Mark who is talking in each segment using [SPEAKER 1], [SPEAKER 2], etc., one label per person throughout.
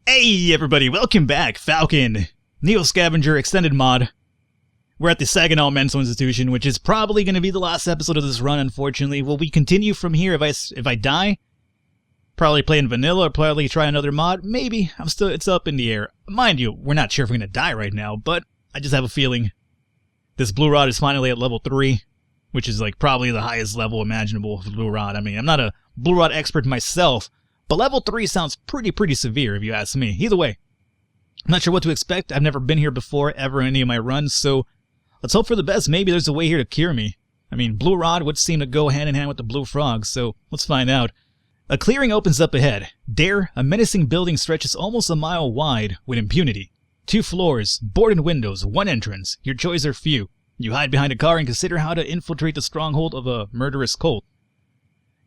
[SPEAKER 1] Hey everybody, welcome back, Falcon, NEO Scavenger Extended Mod. We're at the Saginaw Mental Institution, which is probably going to be the last episode of this run, unfortunately. Will we continue from here if I die? Probably play in vanilla or probably try another mod? Maybe. It's up in the air. Mind you, we're not sure if we're going to die right now, but I just have a feeling. This blue rod is finally at level 3, which is like probably the highest level imaginable for blue rod. I mean, I'm not a blue rod expert myself, but level 3 sounds pretty severe if you ask me. Either way, I'm not sure what to expect. I've never been here before, ever in any of my runs, so let's hope for the best. Maybe there's a way here to cure me. I mean, blue rod would seem to go hand in hand with the blue frog, so let's find out. A clearing opens up ahead. There, a menacing building stretches almost a mile wide with impunity. 2 floors, boarded windows, 1 entrance. Your choices are few. You hide behind a car and consider how to infiltrate the stronghold of a murderous cult.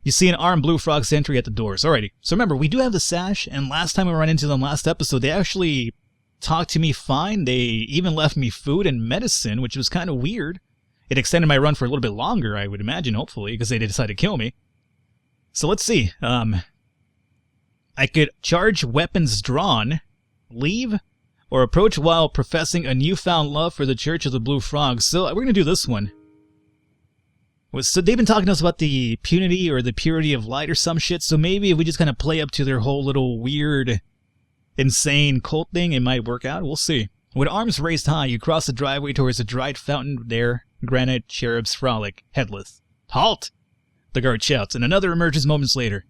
[SPEAKER 1] You see an armed blue frog sentry at the doors. Alrighty, so remember, we do have the sash, and last time we ran into them last episode, they actually talked to me fine. They even left me food and medicine, which was kind of weird. It extended my run for a little bit longer, I would imagine, hopefully, because they decided to kill me. So let's see. I could charge weapons drawn, leave, or approach while professing a newfound love for the Church of the Blue Frog. So we're going to do this one. So they've been talking to us about the punity or the purity of light or some shit, so maybe if we just kind of play up to their whole little weird, insane cult thing, it might work out. We'll see. With arms raised high, you cross the driveway towards a dried fountain there, granite cherubs frolic, headless. Halt! The guard shouts, and another emerges moments later.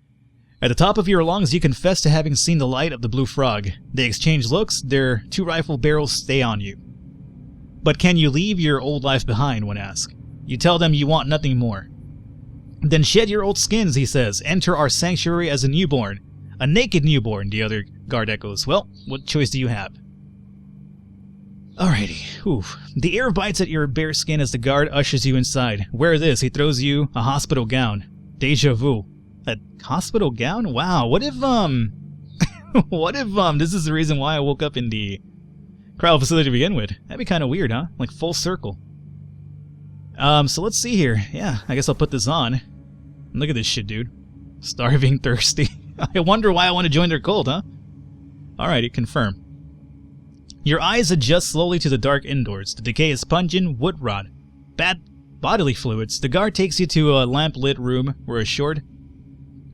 [SPEAKER 1] At the top of your lungs, you confess to having seen the light of the blue frog. They exchange looks, their 2 rifle barrels stay on you. But can you leave your old life behind, one asks. You tell them you want nothing more. Then shed your old skins, he says. Enter our sanctuary as a newborn. A naked newborn, the other guard echoes. Well, what choice do you have? Alrighty. Oof. The air bites at your bare skin as the guard ushers you inside. Wear this. He throws you a hospital gown. Deja vu. A hospital gown? Wow. What if, what if, this is the reason why I woke up in the cryo facility to begin with? That'd be kind of weird, huh? Like full circle. So let's see here. Yeah, I guess I'll put this on. Look at this shit, dude. Starving, thirsty. I wonder why I want to join their cult, huh? Alrighty, confirm. Your eyes adjust slowly to the dark indoors. The decay is pungent, wood rot. Bad bodily fluids. The guard takes you to a lamp-lit room where a short,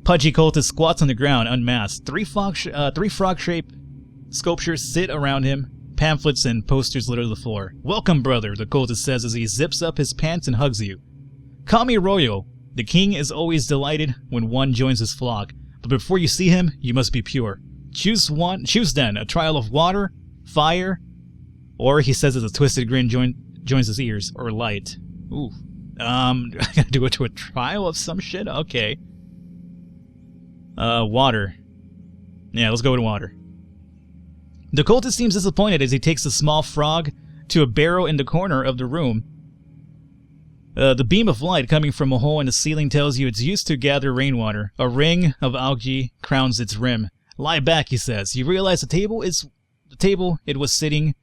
[SPEAKER 1] pudgy cultist squats on the ground, unmasked. 3 frog-shaped sculptures sit around him. Pamphlets and posters litter the floor. Welcome, brother, the cultist says as he zips up his pants and hugs you. Call me Royo. The king is always delighted when one joins his flock, but before you see him, you must be pure. Choose then, a trial of water, fire, or, he says as a twisted grin joins his ears, or light. Ooh. I gotta do it to a trial of some shit? Okay. Water. Yeah, let's go with water. The cultist seems disappointed as he takes a small frog to a barrel in the corner of the room. The beam of light coming from a hole in the ceiling tells you it's used to gather rainwater. A ring of algae crowns its rim. Lie back, he says. You realize the table it was sitting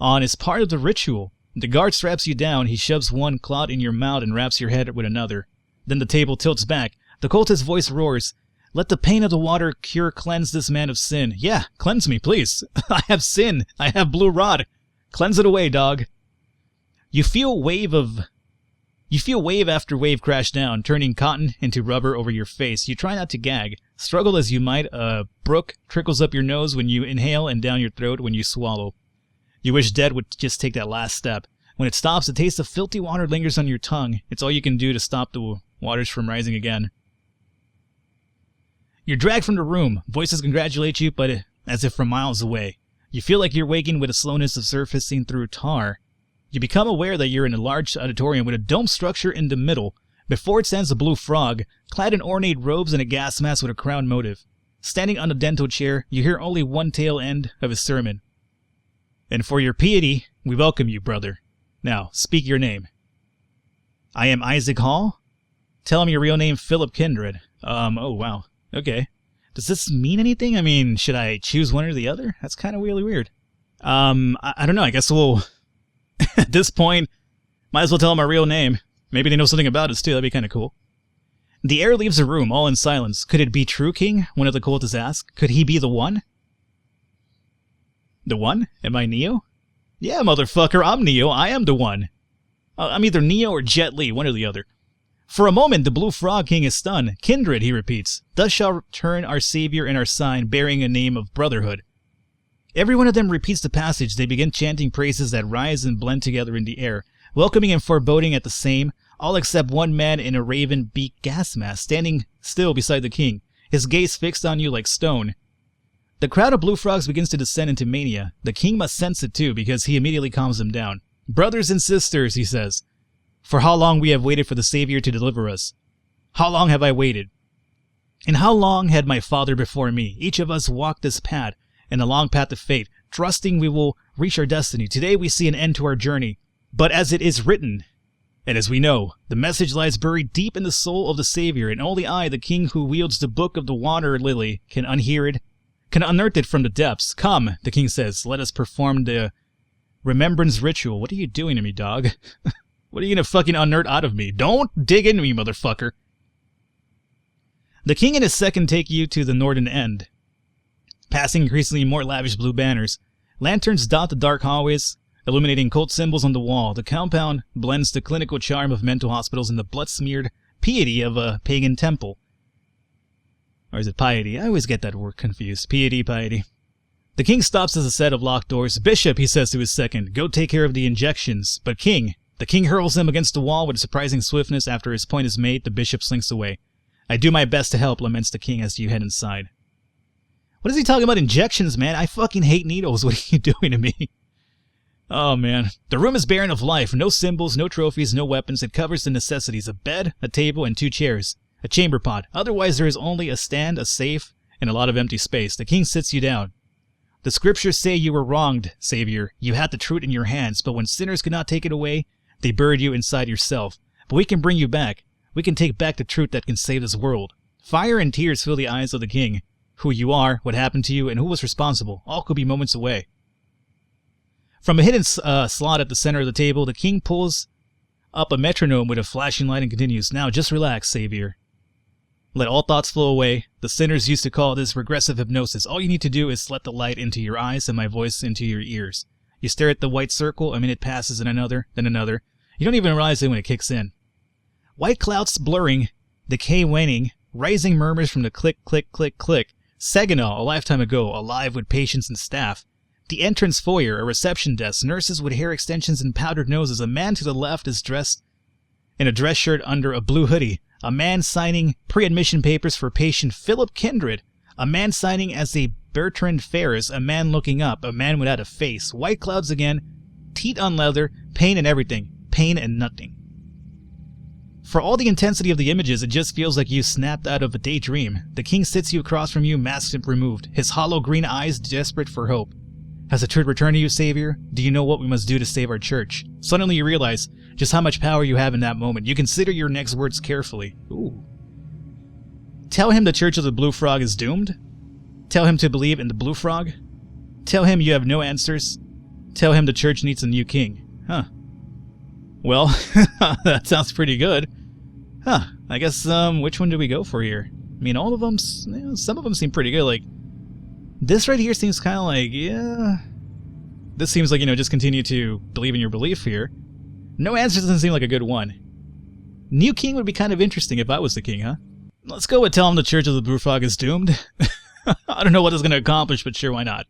[SPEAKER 1] on is part of the ritual. The guard straps you down. He shoves one clod in your mouth and wraps your head with another. Then the table tilts back. The cultist's voice roars. Let the pain of the water cure cleanse this man of sin. Yeah, cleanse me, please. I have sin. I have blue rod. Cleanse it away, dog. You feel wave after wave crash down, turning cotton into rubber over your face. You try not to gag. Struggle as you might, a brook trickles up your nose when you inhale and down your throat when you swallow. You wish death would just take that last step. When it stops, the taste of filthy water lingers on your tongue. It's all you can do to stop the waters from rising again. You're dragged from the room. Voices congratulate you, but as if from miles away. You feel like you're waking with a slowness of surfacing through tar. You become aware that you're in a large auditorium with a dome structure in the middle. Before it stands a blue frog, clad in ornate robes and a gas mask with a crown motive. Standing on a dental chair, you hear only one tail end of his sermon. And for your piety, we welcome you, brother. Now, speak your name. I am Isaac Hall. Tell him your real name, Philip Kindred. Oh wow. Okay. Does this mean anything? I mean, should I choose one or the other? That's kind of really weird. I don't know. I guess we'll, at this point, might as well tell them our real name. Maybe they know something about us, too. That'd be kind of cool. The air leaves the room, all in silence. Could it be true, King? One of the cultists asked. Could he be the one? The one? Am I Neo? Yeah, motherfucker, I'm Neo. I am the one. I'm either Neo or Jet Li, one or the other. For a moment, the Blue Frog King is stunned. Kindred, he repeats. Thus shall return our savior and our sign, bearing a name of brotherhood. Every one of them repeats the passage. They begin chanting praises that rise and blend together in the air, welcoming and foreboding at the same, all except one man in a raven-beak gas mask, standing still beside the king, his gaze fixed on you like stone. The crowd of blue frogs begins to descend into mania. The king must sense it too, because he immediately calms them down. Brothers and sisters, he says, for how long we have waited for the Savior to deliver us. How long have I waited? And how long had my father before me? Each of us walked this path, and a long path of fate, trusting we will reach our destiny. Today we see an end to our journey. But as it is written, and as we know, the message lies buried deep in the soul of the Savior, and only I, the king who wields the book of the water lily, can unhear it, can unearth it from the depths. Come, the king says, let us perform the remembrance ritual. What are you doing to me, dog? What are you gonna fucking unearth out of me? Don't dig into me, motherfucker. The king and his second take you to the northern end, passing increasingly more lavish blue banners. Lanterns dot the dark hallways, illuminating cult symbols on the wall. The compound blends the clinical charm of mental hospitals and the blood-smeared piety of a pagan temple. Or is it piety? I always get that word confused. Piety. The king stops as a set of locked doors. Bishop, he says to his second, go take care of the injections. But king, the king hurls him against the wall with surprising swiftness. After his point is made, the bishop slinks away. I do my best to help, laments the king as you head inside. What is he talking about injections, man? I fucking hate needles. What are you doing to me? Oh, man. The room is barren of life. No symbols, no trophies, no weapons. It covers the necessities. A bed, a table, and 2 chairs. A chamber pot. Otherwise, there is only a stand, a safe, and a lot of empty space. The king sits you down. The scriptures say you were wronged, Savior. You had the truth in your hands, but when sinners could not take it away, they buried you inside yourself. But we can bring you back. We can take back the truth that can save this world. Fire and tears fill the eyes of the king. Who you are, what happened to you, and who was responsible. All could be moments away. From a hidden slot at the center of the table, the king pulls up a metronome with a flashing light and continues, now just relax, Savior. Let all thoughts flow away. The sinners used to call this regressive hypnosis. All you need to do is let the light into your eyes and my voice into your ears. You stare at the white circle, a minute passes and another, then another. You don't even realize it when it kicks in. White clouds blurring, decay waning, rising murmurs from the click, click, click, click. Saginaw, a lifetime ago, alive with patients and staff. The entrance foyer, a reception desk, nurses with hair extensions and powdered noses. A man to the left is dressed in a dress shirt under a blue hoodie. A man signing pre-admission papers for patient Philip Kindred. A man signing as a Bertrand Ferris. A man looking up. A man without a face. White clouds again. Teeth on leather. Pain and everything. Pain and nothing. For all the intensity of the images, it just feels like you snapped out of a daydream. The king sits you across from you, mask removed, his hollow green eyes desperate for hope. Has the truth returned to you, Savior? Do you know what we must do to save our church? Suddenly you realize just how much power you have in that moment. You consider your next words carefully. Ooh. Tell him the Church of the Blue Frog is doomed? Tell him to believe in the Blue Frog? Tell him you have no answers? Tell him the church needs a new king. Huh. Well, that sounds pretty good. Huh. I guess, which one do we go for here? I mean, all of them, some of them seem pretty good. Like, this right here seems kind of like, yeah. This seems like, just continue to believe in your belief here. No answer doesn't seem like a good one. New king would be kind of interesting if I was the king, huh? Let's go with tell him the Church of the Blue Frog is doomed. I don't know what it's going to accomplish, but sure, why not?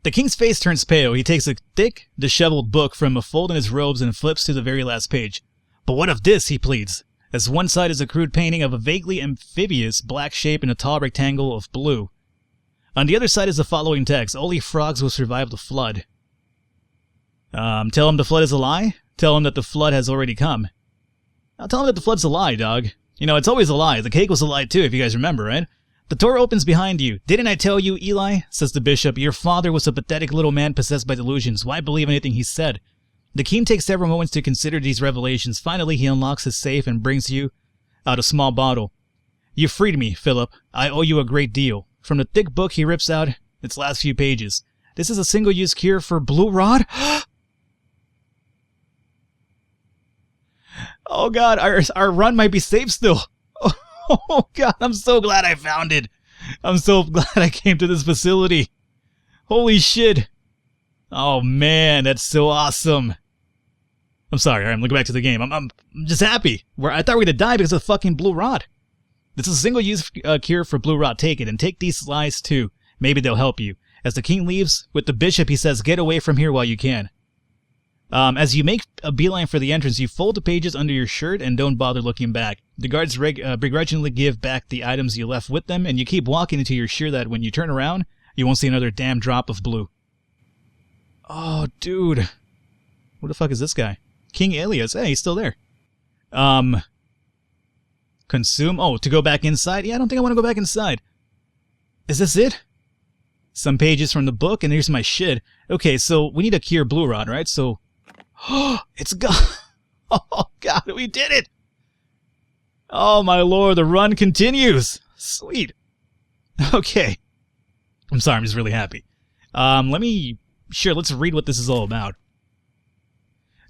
[SPEAKER 1] The king's face turns pale. He takes a thick, disheveled book from a fold in his robes and flips to the very last page. But what of this, he pleads, as one side is a crude painting of a vaguely amphibious black shape in a tall rectangle of blue. On the other side is the following text, only frogs will survive the flood. Tell him the flood is a lie? Tell him that the flood has already come. I'll tell him that the flood's a lie, dog. It's always a lie. The cake was a lie too, if you guys remember, right? The door opens behind you. Didn't I tell you, Eli? Says the bishop. Your father was a pathetic little man possessed by delusions. Why believe anything he said? The king takes several moments to consider these revelations. Finally, he unlocks his safe and brings you out a small bottle. You freed me, Philip. I owe you a great deal. From the thick book, he rips out its last few pages. This is a single-use cure for blue rot? Oh god, our run might be safe still. Oh god, I'm so glad I found it. I'm so glad I came to this facility. Holy shit. Oh man, that's so awesome. I'm sorry, I'm looking back to the game. I'm just happy. I thought we were gonna die because of the fucking blue rot. This is a single-use cure for blue rot. Take it, and take these slides too. Maybe they'll help you. As the king leaves with the bishop, he says, "Get away from here while you can." As you make a beeline for the entrance, you fold the pages under your shirt and don't bother looking back. The guards begrudgingly give back the items you left with them, and you keep walking until you're sure that when you turn around, you won't see another damn drop of blue. Oh, dude. What the fuck is this guy? King Alias. Hey, he's still there. Consume. Oh, to go back inside? Yeah, I don't think I want to go back inside. Is this it? Some pages from the book, and here's my shit. Okay, so we need to cure blue rot, right? So, it's gone. Oh, God, we did it. Oh, my lord, the run continues. Sweet. Okay. I'm sorry, I'm just really happy. Let's read what this is all about.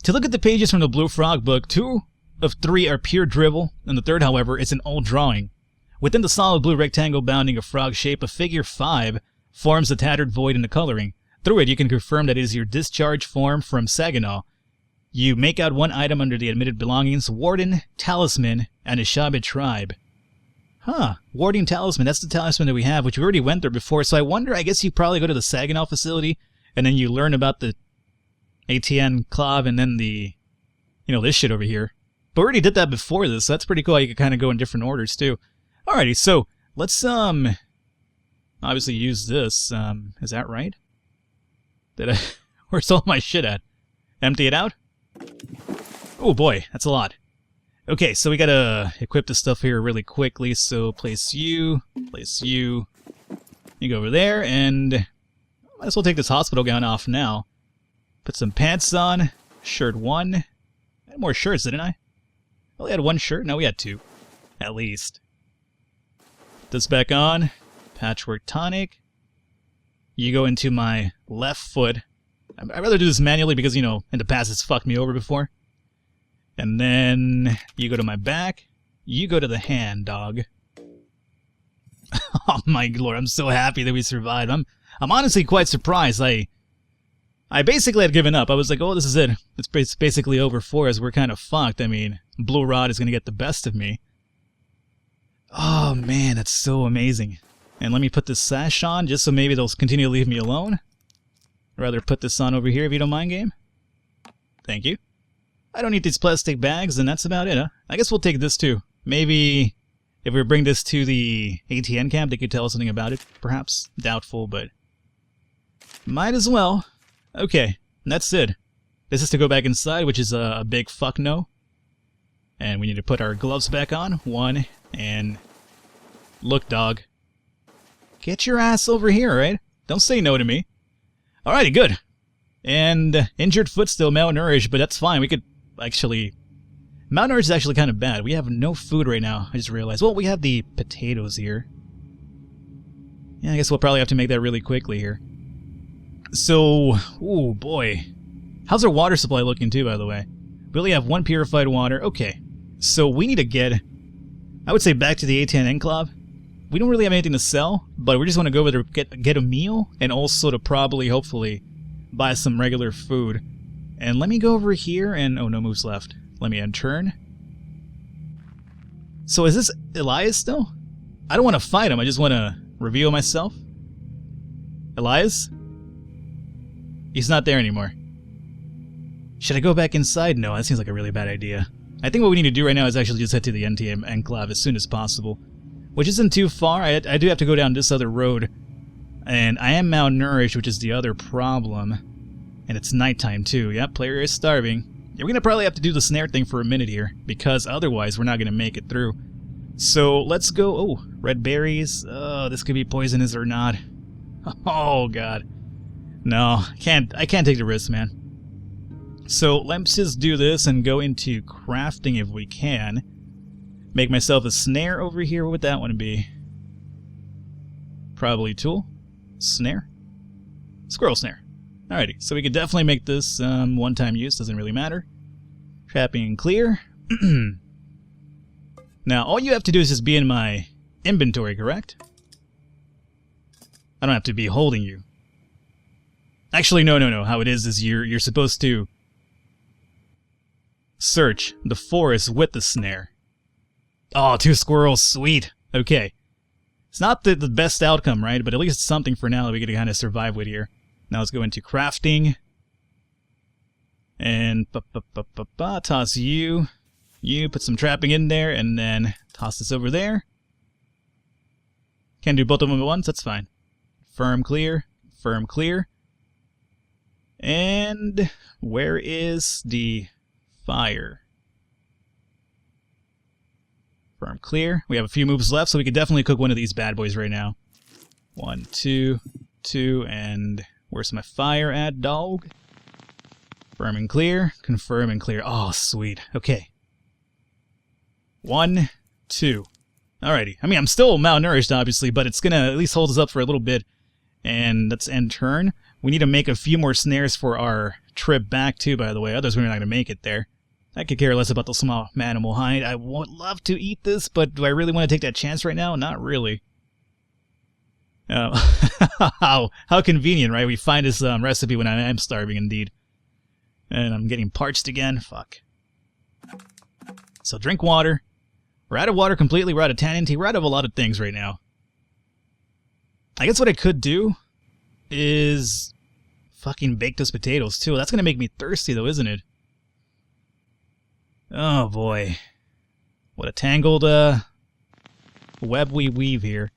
[SPEAKER 1] To look at the pages from the Blue Frog book, 2 of 3 are pure drivel, and the third, however, is an old drawing. Within the solid blue rectangle bounding a frog shape, a figure 5 forms a tattered void in the coloring. Through it, you can confirm that it is your discharge form from Saginaw. You make out one item under the admitted belongings: Warden, Talisman, and Ishabit Tribe. Huh, Warden Talisman, that's the talisman that we have, which we already went there before, so I guess you probably go to the Saginaw facility, and then you learn about the ATN Clav, and then this shit over here. But we already did that before this, so that's pretty cool. You could kind of go in different orders, too. Alrighty, so, let's, obviously use this. Is that right? Where's all my shit at? Empty it out? Oh boy, that's a lot. Okay, so we gotta equip this stuff here really quickly, so place you, you go over there, and might as well take this hospital gown off now. Put some pants on, shirt 1. I had more shirts, didn't I? I only had 1 shirt? No, we had 2. At least. Put this back on. Patchwork tonic. You go into my left foot. I'd rather do this manually because, in the past it's fucked me over before. And then you go to my back. You go to the hand, dog. Oh my lord, I'm so happy that we survived. I'm honestly quite surprised. I basically had given up. I was like, oh, this is it. It's basically over for us. We're kind of fucked. I mean, blue rot is going to get the best of me. Oh man, that's so amazing. And let me put this sash on just so maybe they'll continue to leave me alone. I'd rather put this on over here if you don't mind, game. Thank you. I don't need these plastic bags, and that's about it, huh? I guess we'll take this too. Maybe if we bring this to the ATN camp, they could tell us something about it. Perhaps. Doubtful, but might as well. Okay, that's it. This is to go back inside, which is a big fuck no. And we need to put our gloves back on. 1, and look, dog. Get your ass over here, right? Don't say no to me. Alrighty, good. And injured foot, still malnourished, but that's fine. We could actually... Malnourished is actually kind of bad. We have no food right now, I just realized. Well, we have the potatoes here. Yeah, I guess we'll probably have to make that really quickly here. So, oh boy. How's our water supply looking too, by the way? We only have 1 purified water. Okay. So we need to get, I would say, back to the ATN Enclave. We don't really have anything to sell, but we just want to go over there, get a meal, and also to probably, hopefully, buy some regular food. And let me go over here and... Oh, no moves left. Let me unturn. So is this Elias still? I don't want to fight him, I just want to reveal myself. Elias? He's not there anymore. Should I go back inside? No, that seems like a really bad idea. I think what we need to do right now is actually just head to the NTM Enclave as soon as possible. Which isn't too far. I do have to go down this other road. And I am malnourished, which is the other problem. And it's nighttime too. Yep, player is starving. Yeah, we're going to probably have to do the snare thing for a minute here, because otherwise we're not going to make it through. So let's go... Oh, red berries. Oh, this could be poisonous or not. Oh, God. No, I can't take the risk, man. So let's just do this and go into crafting if we can. Make myself a snare over here. What would that one be? Probably tool. Snare. Squirrel snare. Alrighty, so we could definitely make this one-time use. Doesn't really matter. Trapping and clear. Now, all you have to do is just be in my inventory, correct? I don't have to be holding you. Actually, no. How it is you're supposed to search the forest with the snare. Oh, 2 squirrels, sweet. Okay. It's not the best outcome, right? But at least it's something for now that we get to kind of survive with here. Now let's go into crafting. And toss you. You put some trapping in there, and then toss this over there. Can't do both of them at once, that's fine. Firm clear, firm clear. And where is the fire? Firm clear. We have a few moves left, so we could definitely cook one of these bad boys right now. 1, 2, 2, and where's my fire at, dog? Firm and clear, confirm and clear. Oh, sweet. Okay. 1, 2. Alrighty. I mean, I'm still malnourished, obviously, but it's gonna at least hold us up for a little bit. And let's end turn. We need to make a few more snares for our trip back, too, by the way. Otherwise, we're not gonna make it there. I could care less about the small animal hide. I would love to eat this, but do I really want to take that chance right now? Not really. How convenient, right? We find this recipe when I am starving, indeed. And I'm getting parched again. Fuck. So drink water. We're out of water completely. We're out of tannin tea. We're out of a lot of things right now. I guess what I could do is fucking bake those potatoes, too. That's going to make me thirsty, though, isn't it? Oh, boy. What a tangled web we weave here.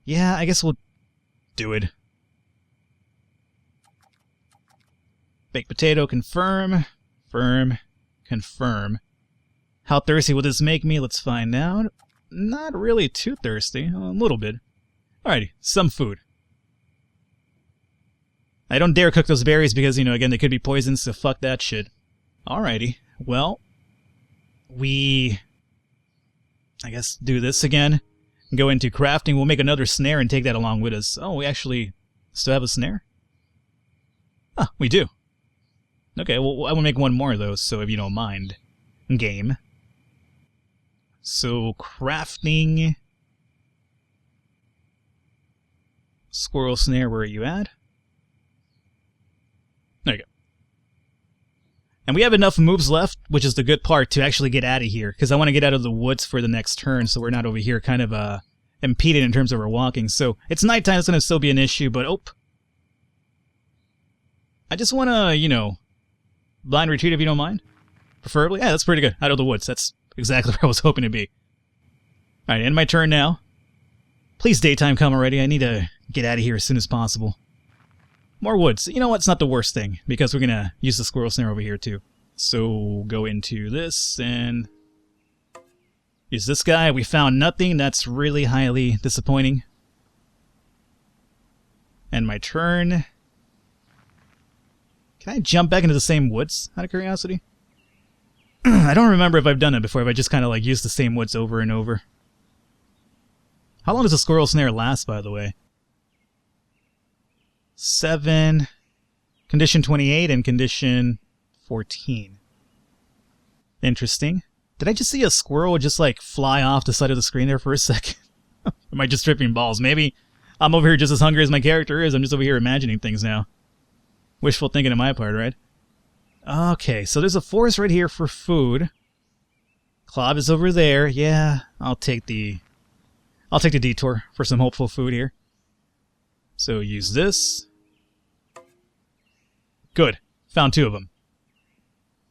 [SPEAKER 1] Yeah, I guess we'll do it. Baked potato, confirm. Firm, confirm. How thirsty will this make me? Let's find out. Not really too thirsty. A little bit. Alrighty, some food. I don't dare cook those berries because, again, they could be poisoned, so fuck that shit. Alrighty. Well, we, I guess, do this again. Go into crafting. We'll make another snare and take that along with us. Oh, we actually still have a snare? Ah, we do. Okay, well, I will make one more, though, so if you don't mind. Game. So, crafting. Squirrel snare, where are you at? There you go. And we have enough moves left, which is the good part, to actually get out of here. Because I want to get out of the woods for the next turn, so we're not over here kind of impeded in terms of our walking. So, it's nighttime, it's going to still be an issue, but oh. I just want to, blind retreat if you don't mind. Preferably. Yeah, that's pretty good. Out of the woods. That's exactly where I was hoping to be. Alright, end my turn now. Please daytime come already. I need to get out of here as soon as possible. More woods. You know what? It's not the worst thing, because we're going to use the squirrel snare over here, too. So, go into this, and use this guy. We found nothing. That's really highly disappointing. End my turn. Can I jump back into the same woods, out of curiosity? I don't remember if I've done it before, if I just kind of, used the same woods over and over. How long does a squirrel snare last, by the way? 7, condition 28, and condition 14. Interesting. Did I just see a squirrel just, fly off the side of the screen there for a second? Am I just tripping balls? Maybe I'm over here just as hungry as my character is. I'm just over here imagining things now. Wishful thinking on my part, right? Okay, so there's a forest right here for food. Clove is over there. Yeah, I'll take the detour for some hopeful food here. So use this. Good. Found 2 of them.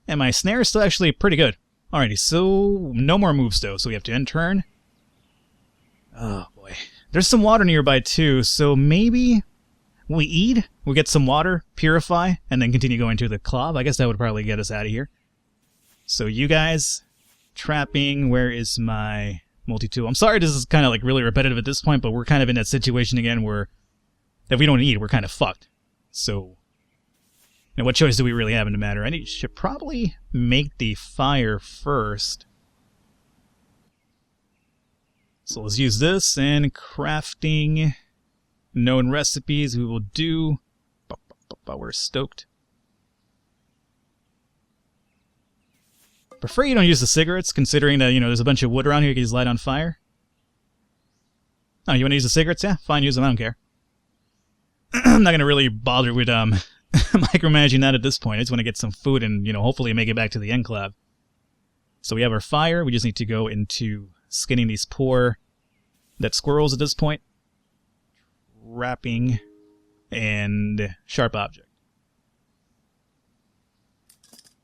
[SPEAKER 1] And my snare is still actually pretty good. Alrighty, so no more moves though, so we have to end turn. Oh boy. There's some water nearby too, so maybe we eat, we'll get some water, purify, and then continue going to the clove. I guess that would probably get us out of here. So you guys, trapping, where is my multi-tool? I'm sorry this is kind of really repetitive at this point, but we're kind of in that situation again where if we don't eat, we're kind of fucked. So, what choice do we really have in the matter? I should probably make the fire first. So let's use this, and crafting known recipes we will do. We're stoked. Prefer you don't use the cigarettes, considering that, there's a bunch of wood around here you can just light on fire. Oh, you want to use the cigarettes? Yeah, fine, use them, I don't care. I'm not going to really bother with micromanaging that at this point. I just want to get some food and, hopefully make it back to the enclave. So we have our fire. We just need to go into skinning these poor dead squirrels at this point. Wrapping and sharp object.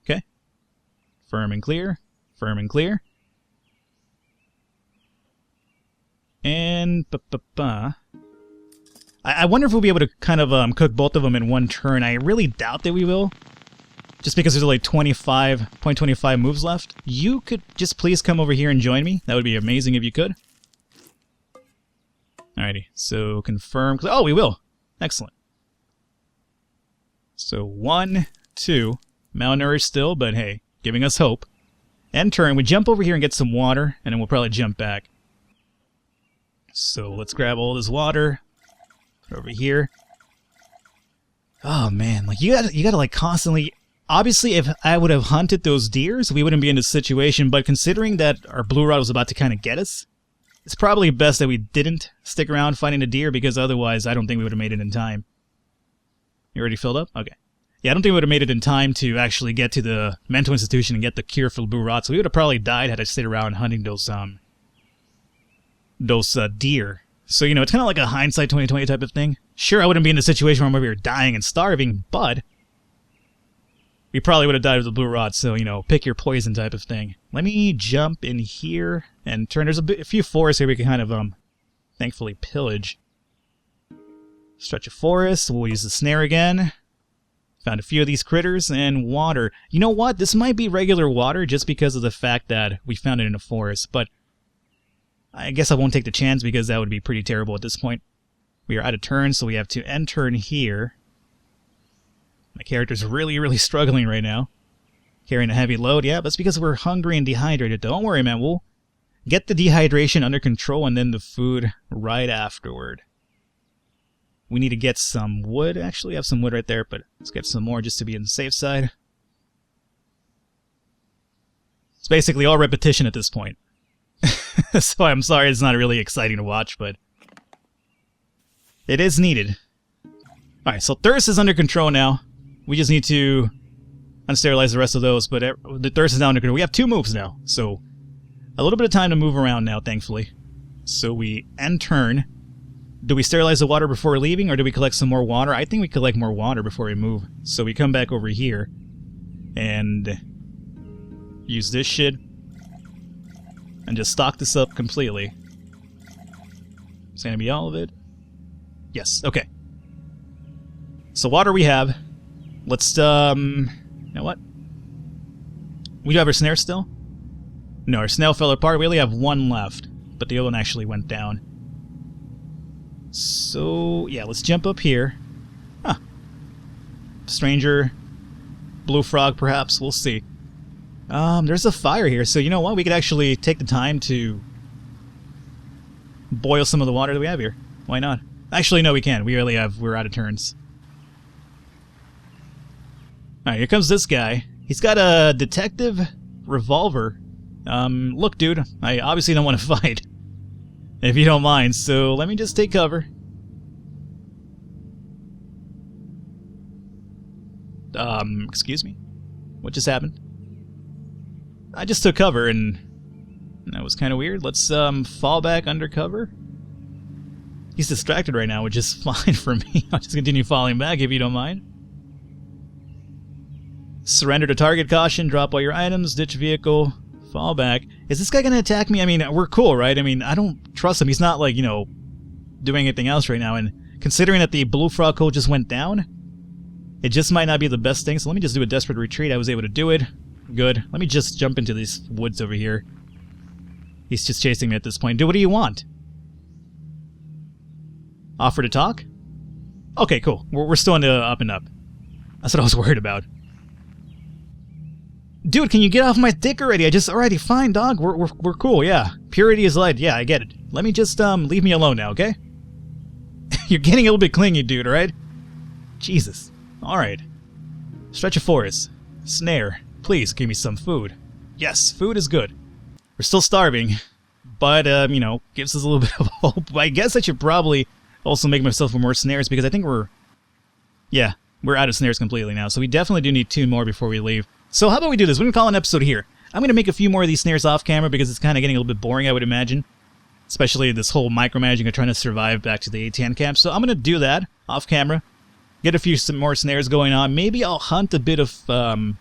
[SPEAKER 1] Okay. Firm and clear. Firm and clear. And I wonder if we'll be able to kind of cook both of them in one turn. I really doubt that we will. Just because there's like 0.25 moves left. You could just please come over here and join me. That would be amazing if you could. Alrighty, so confirm. Oh, we will. Excellent. So 1, 2. Malnourished still, but hey, giving us hope. End turn. We jump over here and get some water, and then we'll probably jump back. So let's grab all this water. Put it over here. Oh man, like you gotta like constantly. Obviously, if I would have hunted those deers, we wouldn't be in this situation. But considering that our blue rod was about to kind of get us, it's probably best that we didn't stick around finding a deer, because otherwise, I don't think we would have made it in time. You already filled up? Okay. Yeah, I don't think we would have made it in time to actually get to the mental institution and get the cure for blue rot. So we would have probably died had I stayed around hunting those deer. So, it's kind of like a hindsight 2020 type of thing. Sure, I wouldn't be in the situation where we were dying and starving, but we probably would have died with the blue rot. So, pick your poison type of thing. Let me jump in here and turn. There's a few forests here we can kind of, thankfully pillage. Stretch of forest. We'll use the snare again. Found a few of these critters and water. You know what? This might be regular water just because of the fact that we found it in a forest, but I guess I won't take the chance because that would be pretty terrible at this point. We are out of turn, so we have to end turn here. My character's really, really struggling right now. Carrying a heavy load. Yeah, that's because we're hungry and dehydrated. Don't worry, man. We'll get the dehydration under control and then the food right afterward. We need to get some wood. Actually, I have some wood right there, but let's get some more just to be on the safe side. It's basically all repetition at this point. So I'm sorry it's not really exciting to watch, but it is needed. Alright, so thirst is under control now. We just need to unsterilize the rest of those, but the thirst is now under control. We have 2 moves now, so a little bit of time to move around now, thankfully. So we end turn. Do we sterilize the water before we're leaving, or do we collect some more water? I think we collect more water before we move. So we come back over here and use this shit and just stock this up completely. Is that gonna be all of it? Yes, okay. So water we have. Let's, you know what? We do have our snare still? No, our snail fell apart. We only have 1 left, but the other one actually went down. So, yeah, let's jump up here. Huh. Stranger, blue frog, perhaps. We'll see. There's a fire here, so you know what? We could actually take the time to boil some of the water that we have here. Why not? Actually, no, we can't. We're out of turns. Alright, here comes this guy. He's got a detective revolver. Look, dude, I obviously don't want to fight. If you don't mind, so let me just take cover. Excuse me? What just happened? I just took cover and that was kind of weird. Let's, fall back under cover. He's distracted right now, which is fine for me. I'll just continue falling back if you don't mind. Surrender to target caution, drop all your items, ditch vehicle, fall back. Is this guy gonna attack me? I mean, we're cool, right? I mean, I don't trust him. He's not, like, doing anything else right now. And considering that the blue frog code just went down, it just might not be the best thing. So let me just do a desperate retreat. I was able to do it. Good. Let me just jump into these woods over here. He's just chasing me at this point. Dude, what do you want? Offer to talk? Okay, cool. We're still in the up and up. That's what I was worried about. Dude, can you get off my dick already? Alrighty, fine, dog. We're cool, yeah. Purity is light. Yeah, I get it. Let me just, leave me alone now, okay? You're getting a little bit clingy, dude, alright? Jesus. Alright. Stretch of forest. Snare. Please, give me some food. Yes, food is good. We're still starving, but, gives us a little bit of hope. I guess I should probably also make myself more snares, because I think we're... Yeah, we're out of snares completely now, so we definitely do need 2 more before we leave. So how about we do this? We're going to call an episode here. I'm going to make a few more of these snares off camera because it's kind of getting a little bit boring, I would imagine. Especially this whole micromanaging of trying to survive back to the ATN camp. So I'm going to do that off camera. Get some more snares going on. Maybe I'll hunt a bit of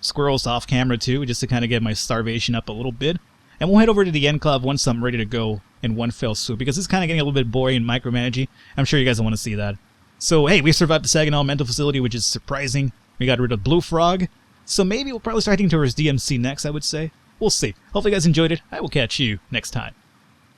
[SPEAKER 1] squirrels off camera too, just to kind of get my starvation up a little bit. And we'll head over to the enclave once I'm ready to go in one fell swoop, because it's kind of getting a little bit boring and micromanaging. I'm sure you guys will want to see that. So hey, we survived the Saginaw mental facility, which is surprising. We got rid of Blue Frog. So maybe we'll probably start heading towards DMC next, I would say. We'll see. Hopefully you guys enjoyed it. I will catch you next time.